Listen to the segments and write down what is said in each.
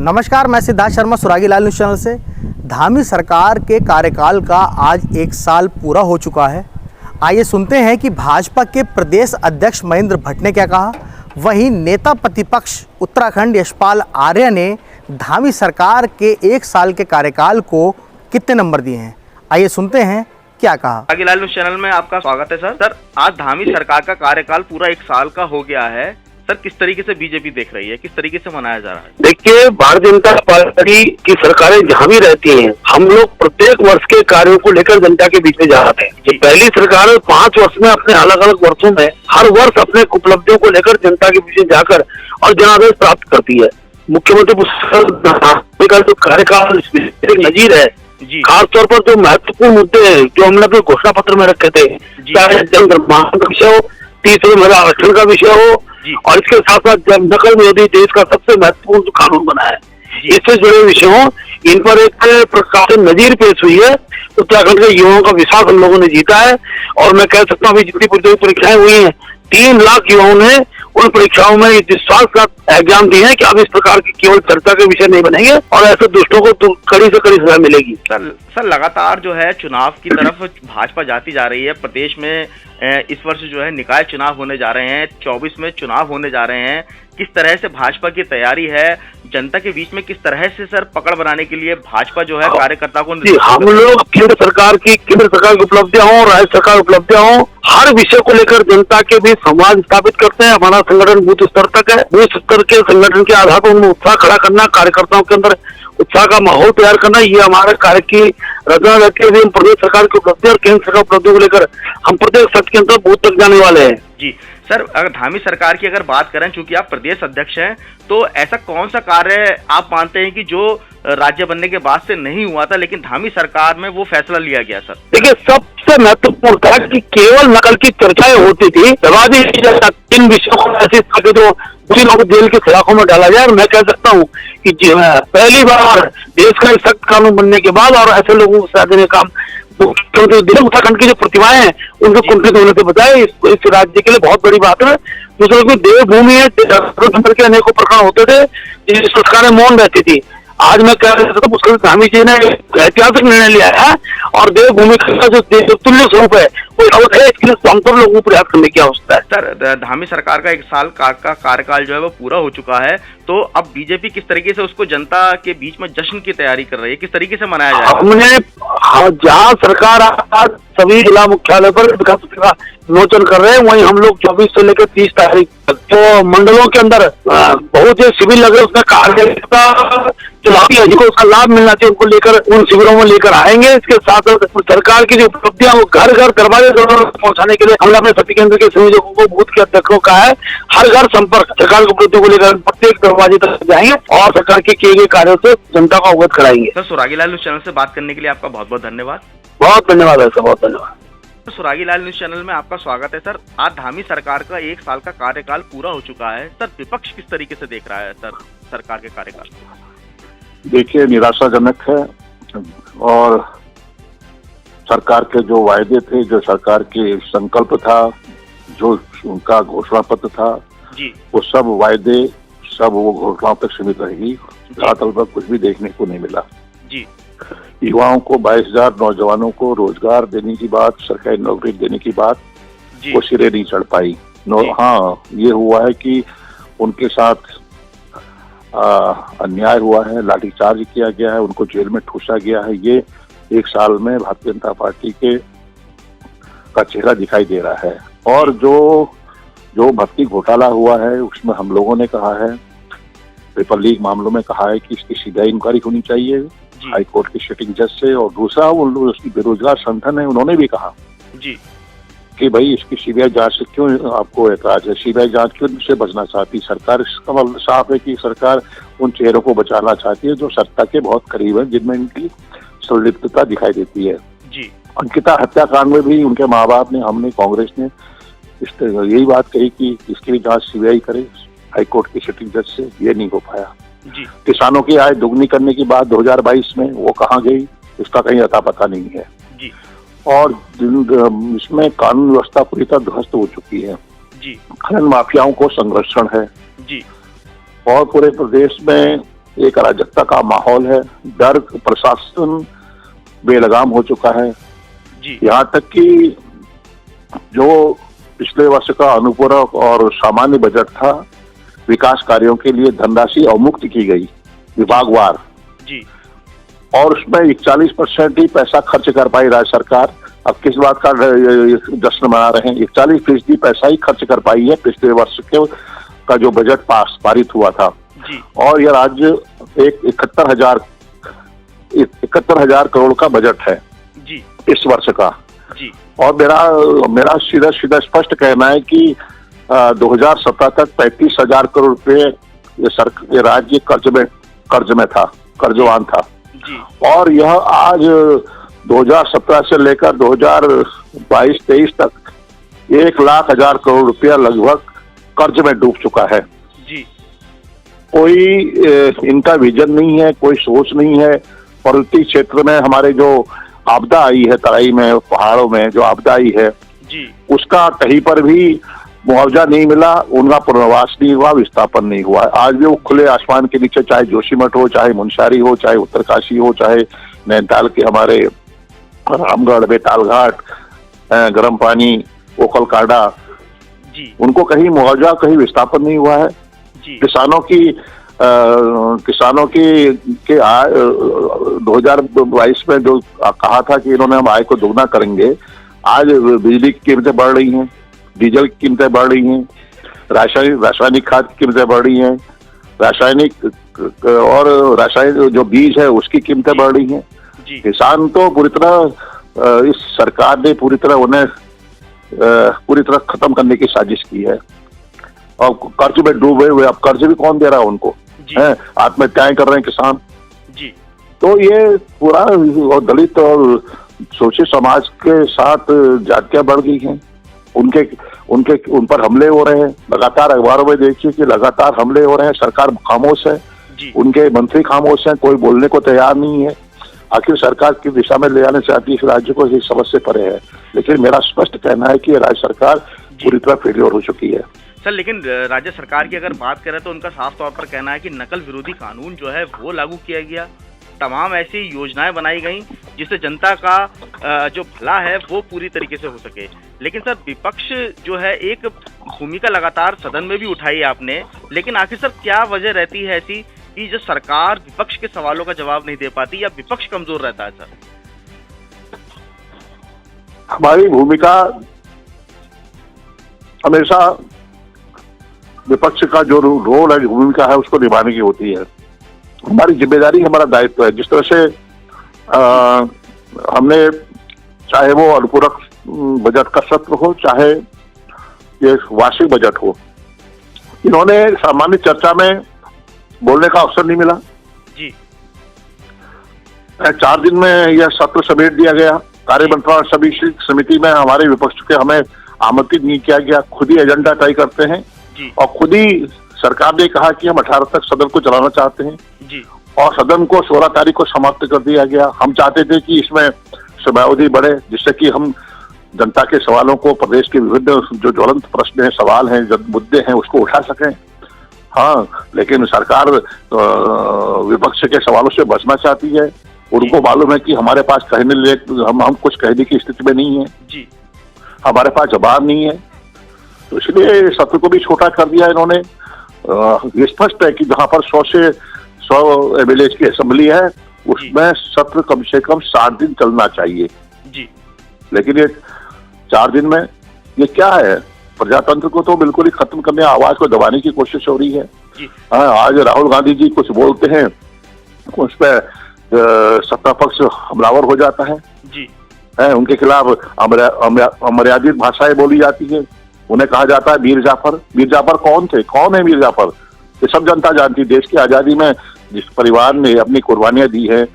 नमस्कार, मैं सिद्धार्थ शर्मा सुरागी लाल news channel से। धामी सरकार के कार्यकाल का आज 1 साल पूरा हो चुका है। आइए सुनते हैं कि भाजपा के प्रदेश अध्यक्ष महेंद्र भट्ट ने क्या कहा। वहीं नेता प्रतिपक्ष उत्तराखंड यशपाल आर्य ने धामी सरकार के 1 साल के कार्यकाल को कितने नंबर दिए हैं। आइए सुनते हैं क्या कहा। सुरागी लाल न्यूज़ चैनल में आपका स्वागत है सर। आज धामी सरकार का कार्यकाल पूरा 1 साल का हो गया है। सर, किस तरीके से बीजेपी देख रही है, किस तरीके से मनाया जा रहा है? देखिए, भारतीय जनता पार्टी की सरकारें जहाँ भी रहती हैं, हम लोग प्रत्येक वर्ष के कार्यों को लेकर जनता के बीच में जाते हैं। ये पहली सरकार 5 वर्ष में अपने अलग अलग वर्षों में हर वर्ष अपने उपलब्धियों को लेकर जनता के बीच में जाकर और जनादेश प्राप्त करती है। मुख्यमंत्री का जो कार्यकाल एक नजीर है, खासतौर पर जो महत्वपूर्ण मुद्दे हैं जो हमने अपने घोषणा पत्र में रखे थे, चाहे जन निर्माण का विषय हो, तीसरे महिला आरक्षण का विषय हो, और इसके साथ साथ नकल विरोधी देश का सबसे महत्वपूर्ण जो कानून बना है, इससे जुड़े विषयों इन पर एक प्रकार से नजीर पेश हुई है। उत्तराखंड के युवाओं का विश्वास हम लोगों ने जीता है और मैं कह सकता हूँ अभी जितनी प्रतियोगी परीक्षाएं हुई हैं, 3 लाख युवाओं ने उन परीक्षाओं में विश्वास का एग्जाम दिए हैं कि अब इस प्रकार की केवल चर्चा के विषय नहीं बनेंगे और ऐसे दुष्टों को तो कड़ी से कड़ी सजा मिलेगी। सर लगातार जो है चुनाव की तरफ भाजपा जाती जा रही है। प्रदेश में इस वर्ष जो है निकाय चुनाव होने जा रहे हैं, 24 में चुनाव होने जा रहे हैं। किस तरह से भाजपा की तैयारी है जनता के बीच में, किस तरह से सर पकड़ बनाने के लिए भाजपा जो है कार्यकर्ता को हम लोग केंद्र सरकार की उपलब्धियां हों, राज्य सरकार उपलब्धियां हों, हर विषय को लेकर जनता के बीच संवाद स्थापित करते हैं। हमारा संगठन बूथ स्तर तक है। बूथ स्तर के संगठन के आधार पर उनमें उत्साह खड़ा करना, कार्यकर्ताओं के अंदर उत्साह का माहौल तैयार करना, ये हमारे कार्य की रचना रहती है। हम प्रदेश सरकार की उपलब्धि और केंद्र सरकार उपलब्धियों को लेकर हम प्रत्येक सत्र के अंदर बूथ तक जाने वाले हैं। जी सर, अगर धामी सरकार की अगर बात करें, चूंकि आप प्रदेश अध्यक्ष हैं, तो ऐसा कौन सा कार्य आप मानते हैं कि जो राज्य बनने के बाद से नहीं हुआ था लेकिन धामी सरकार में वो फैसला लिया गया? सर देखिए, सबसे महत्वपूर्ण था कि केवल नकल की चर्चाएं होती थी, इन विषयों को ऐसे जो लोगों को जेल की सलाखों में डाला जाए। और मैं कह सकता हूँ कि पहली बार देश का सख्त कानून बनने के बाद और ऐसे लोगों को सजा देने का काम उत्तराखंड की जो प्रतिभाएं हैं उनको कुंठित होने से बचाए, इस राज्य के लिए बहुत बड़ी बात है। दूसरा देवभूमि है, के अनेकों प्रकरण होते थे जिस सरकारें मौन रहती थी। आज मैं कह रहा था उसके धामी जी ने ऐतिहासिक निर्णय लिया है और देवभूमि का जो तुल्य स्वरूप है वो है, इसके लिए संपूर्ण लोगों को प्रयास करने की आवश्यकता है। सर, धामी सरकार का 1 साल का कार्यकाल जो है वो पूरा हो चुका है, तो अब बीजेपी किस तरीके से उसको जनता के बीच में जश्न की तैयारी कर रही है, किस तरीके से मनाया जाएगा? हमने जहाँ सरकार आज सभी जिला मुख्यालय पर विकास का विमोचन कर रहे हैं, वहीं हम लोग 24 से लेकर 30 तारीख तक तो मंडलों के अंदर बहुत से शिविर लगे, उसमें कार्यकर्ता जिनको उसका लाभ मिलना चाहिए उनको लेकर उन शिविरों में लेकर आएंगे। इसके साथ सरकार की जो उपलब्धियां वो घर घर दरवाजे पहुंचाने के लिए हमने अपने शक्ति केंद्र के संयोजकों को, बूथ के अध्यक्षों का है, हर घर संपर्क सरकार की उपलब्धियों को लेकर प्रत्येक दरवाजे तक जाएंगे और सरकार के किए गए कार्यों से जनता को अवगत कराएंगे। सर, सुरागी लाल न्यूज़ चैनल से बात करने के लिए आपका बहुत बहुत धन्यवाद। बहुत धन्यवाद है सर, बहुत धन्यवाद। सुरागी लाल न्यूज़ चैनल में आपका स्वागत है। सर, आज धामी सरकार का 1 साल का कार्यकाल पूरा हो चुका है। सर, विपक्ष किस तरीके से देख रहा है सर सरकार के कार्यकाल? देखिए, निराशाजनक है और सरकार के जो वायदे थे, जो सरकार के संकल्प था, जो उनका घोषणा पत्र था जी, वो सब वायदे सब वो घोषणाओं तक सीमित रहेगी। धरातल पर कुछ भी देखने को नहीं मिला। जी, युवाओं को 22,000 नौजवानों को रोजगार देने की बात, सरकारी नौकरी देने की बात वो सिरे नहीं चढ़ पाई। हाँ, ये हुआ है कि उनके साथ अन्याय हुआ है, लाठीचार्ज किया गया है, उनको जेल में ठूसा गया है। ये 1 साल में भारतीय जनता पार्टी का चेहरा दिखाई दे रहा है। और जो भर्ती घोटाला हुआ है उसमें हम लोगों ने कहा है, पेपर लीक मामलों में कहा है कि इसकी सीबीआई इंक्वायरी होनी चाहिए हाई कोर्ट के सिटिंग जज से। और दूसरा उसकी बेरोजगार संगठन है, उन्होंने भी कहा जी कि भाई इसकी सीबीआई जांच से क्यों आपको ऐतराज है, सीबीआई जांच क्यों से बचना चाहती सरकार? इसका मतलब साफ है कि सरकार उन चेहरों को बचाना चाहती है जो सत्ता के बहुत करीब है, जिनमें इनकी संलिप्तता दिखाई देती है। जी, अंकिता हत्याकांड में भी उनके माँ बाप ने, हमने, कांग्रेस ने यही बात कही कि इसकी भी जांच सीबीआई करे हाईकोर्ट के सिटिंग जज से। ये नहीं हो पाया। जी, किसानों की आय दुगनी करने की बात 2022 में वो कहाँ गई, इसका कहीं अता पता नहीं है। जी, और इसमें कानून व्यवस्था पूरी तरह ध्वस्त हो चुकी है। जी, खनन माफियाओं को संरक्षण है जी, और पूरे प्रदेश में एक अराजकता का माहौल है, डर, प्रशासन बेलगाम हो चुका है। जी यहाँ तक कि जो पिछले वर्ष का अनुपूरक और सामान्य बजट था, विकास कार्यों के लिए धनराशि अवमुक्त की गई विभागवार, जी और उसमें 41% ही पैसा खर्च कर पाई राज्य सरकार। अब किस बात का जश्न मना रहे हैं? 41% पैसा ही खर्च कर पाई है पिछले वर्ष के का जो बजट पारित हुआ था। जी और यह राज्य एक 71,000 करोड़ का बजट है जी इस वर्ष का। जी और मेरा सीधा स्पष्ट कहना है कि 2017 तक 35,000 करोड़ रुपए ये राज्य कर्ज में था, कर्जवान था। जी और यह आज 2017 से लेकर 2022-23 तक 1,00,000 करोड़ रुपया लगभग कर्ज में डूब चुका है। जी कोई इनका विजन नहीं है, कोई सोच नहीं है। पर्वतीय क्षेत्र में हमारे जो आपदा आई है, तराई में, पहाड़ों में जो आपदा आई है, जी उसका कहीं पर भी मुआवजा नहीं मिला, उनका पुनर्वास नहीं हुआ, विस्थापन नहीं हुआ। आज भी वो खुले आसमान के नीचे, चाहे जोशीमठ हो, चाहे मुंशारी हो, चाहे उत्तरकाशी हो, चाहे नैनीताल के हमारे रामगढ़, बेताल घाट, गर्म पानी, ओखलकांडा, जी उनको कहीं मुआवजा, कहीं विस्थापन नहीं हुआ है। जी किसानों की 2022 में जो कहा था कि इन्होंने हम आय को दोगुना करेंगे, आज बिजली की कीमतें बढ़ रही हैं, डीजल की कीमतें बढ़ रही हैं, रासायनिक खाद की कीमतें बढ़ रही हैं, रासायनिक जो बीज है उसकी कीमतें बढ़ रही हैं। जी किसान तो पूरी तरह इस सरकार ने पूरी तरह खत्म करने की साजिश की है। और कर्ज में डूबे हुए, अब कर्ज भी कौन दे रहा है उनको? है, आत्महत्याएं कर रहे हैं किसान। जी तो ये पूरा, और दलित और शोषित समाज के साथ जातियां बढ़ गई हैं। उन पर हमले हो रहे हैं, लगातार अखबारों में देखिए कि लगातार हमले हो रहे हैं। सरकार खामोश है, उनके मंत्री खामोश हैं, कोई बोलने को तैयार नहीं है। आखिर सरकार किस दिशा में ले जाना चाहती है इस राज्य को, ये समझ से परे है। लेकिन मेरा स्पष्ट कहना है कि राज्य सरकार पूरी तरह फेलियर हो चुकी है। सर, लेकिन राज्य सरकार की अगर बात करें तो उनका साफ तौर पर कहना है कि नकल विरोधी कानून जो है वो लागू किया गया, तमाम ऐसी योजनाएं बनाई गई जिससे जनता का जो भला है वो पूरी तरीके से हो सके। लेकिन सर, विपक्ष जो है एक भूमिका लगातार सदन में भी उठाई आपने, लेकिन आखिर सर क्या वजह रहती है ऐसी कि जो सरकार विपक्ष के सवालों का जवाब नहीं दे पाती या विपक्ष कमजोर रहता है? सर, हमारी भूमिका हमेशा विपक्ष का जो रोल है, भूमिका है, उसको निभाने की होती है। हमारी जिम्मेदारी, हमारा दायित्व है। जिस तरह से हमने, चाहे वो अनुपूरक बजट का सत्र हो, चाहे ये वार्षिक बजट हो, इन्होंने सामान्य चर्चा में बोलने का अवसर नहीं मिला। जी 4 दिन में यह सत्र समेट दिया गया। कार्यमंत्रणा समिति में हमारे विपक्ष के हमें आमंत्रित नहीं किया गया। खुद ही एजेंडा तय करते हैं और खुद ही सरकार ने कहा कि हम 18 तक सदन को चलाना चाहते हैं जी, और सदन को 16 तारीख को समाप्त कर दिया गया। हम चाहते थे कि इसमें समयावधि बढ़े, जिससे कि हम जनता के सवालों को, प्रदेश के विभिन्न जो ज्वलंत प्रश्न हैं, सवाल हैं, मुद्दे हैं, उसको उठा सकें। हाँ, लेकिन सरकार विपक्ष के सवालों से बचना चाहती है। उनको मालूम है कि हमारे पास कहने लिए हम कुछ कहने की स्थिति में नहीं है जी, हमारे पास जवाब नहीं है। तो इसलिए सत्र को भी छोटा कर दिया इन्होंने। स्पष्ट है कि जहां पर 100 एमएलए की असेंबली है, उसमें सत्र कम से कम 60 दिन चलना चाहिए जी। लेकिन ये 4 दिन में ये क्या है? प्रजातंत्र को तो बिल्कुल ही खत्म करने, आवाज को दबाने की कोशिश हो रही है। आज राहुल गांधी जी कुछ बोलते हैं, उस पर सत्ता पक्ष हमलावर हो जाता है जी, उनके खिलाफ अमर्यादित भाषाएं बोली जाती है। उन्हें कहा जाता है मीर जाफर। मीर जाफर कौन थे? कौन है मीर जाफर? ये सब जनता जानती। देश की आजादी में जिस परिवार ने अपनी कुर्बानियां दी है,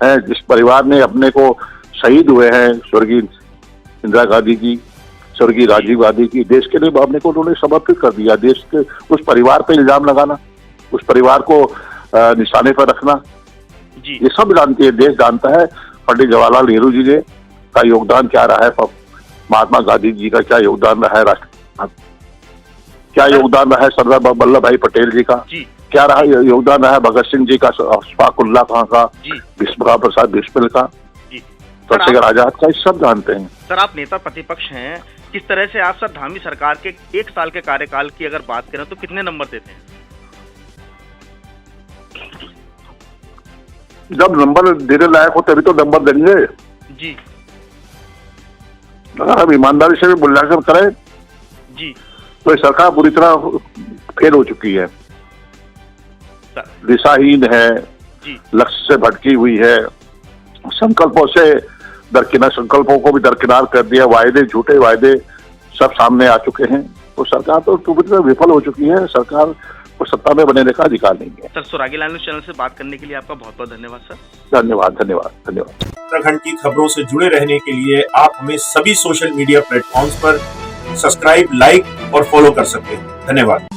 जिस परिवार ने अपने को शहीद हुए हैं, स्वर्गीय इंदिरा गांधी जी, स्वर्गीय राजीव गांधी जी, देश के लिए अपने को उन्होंने समर्पित कर दिया। देश के उस परिवार पर इल्जाम लगाना, उस परिवार को निशाने पर रखना, ये सब जानती है, देश जानता है। पंडित जवाहरलाल नेहरू जी ने का योगदान क्या रहा है, महात्मा गांधी जी का क्या योगदान रहा है, क्या योगदान रहा है सरदार वल्लभ भाई पटेल जी का। क्या रहा योगदान रहा भगत सिंह जी का, अशफाकुल्लाह खां का, भीष्म प्रसाद बिस्मिल का, चंद्रशेखर आजाद का, ये सब जानते हैं। सर आप नेता प्रतिपक्ष हैं, किस तरह से आप सर धामी सरकार के 1 साल के कार्यकाल की अगर बात करें तो कितने नंबर देते हैं? जब नंबर देने लायक हो तभी तो नंबर देंगे जी। अगर हम ईमानदारी से भी मूल्यांकन करें जी तो ये सरकार पूरी तरह फेल हो चुकी है, दिशाहीन है, लक्ष्य से भटकी हुई है, संकल्पों से दरकिनार, संकल्पों को भी दरकिनार कर दिया, वायदे, झूठे वायदे सब सामने आ चुके हैं। तो सरकार तो पूरी तरह विफल हो चुकी है, सरकार को सत्ता में बने का अधिकार नहीं है। सर सुरागी लाल न्यूज़ चैनल से बात करने के लिए आपका बहुत बहुत धन्यवाद सर। धन्यवाद धन्यवाद धन्यवाद। उत्तराखंड की खबरों से जुड़े रहने के लिए आप हमें सभी सोशल मीडिया प्लेटफॉर्म्स पर सब्सक्राइब, लाइक और फॉलो कर सकते हैं। धन्यवाद।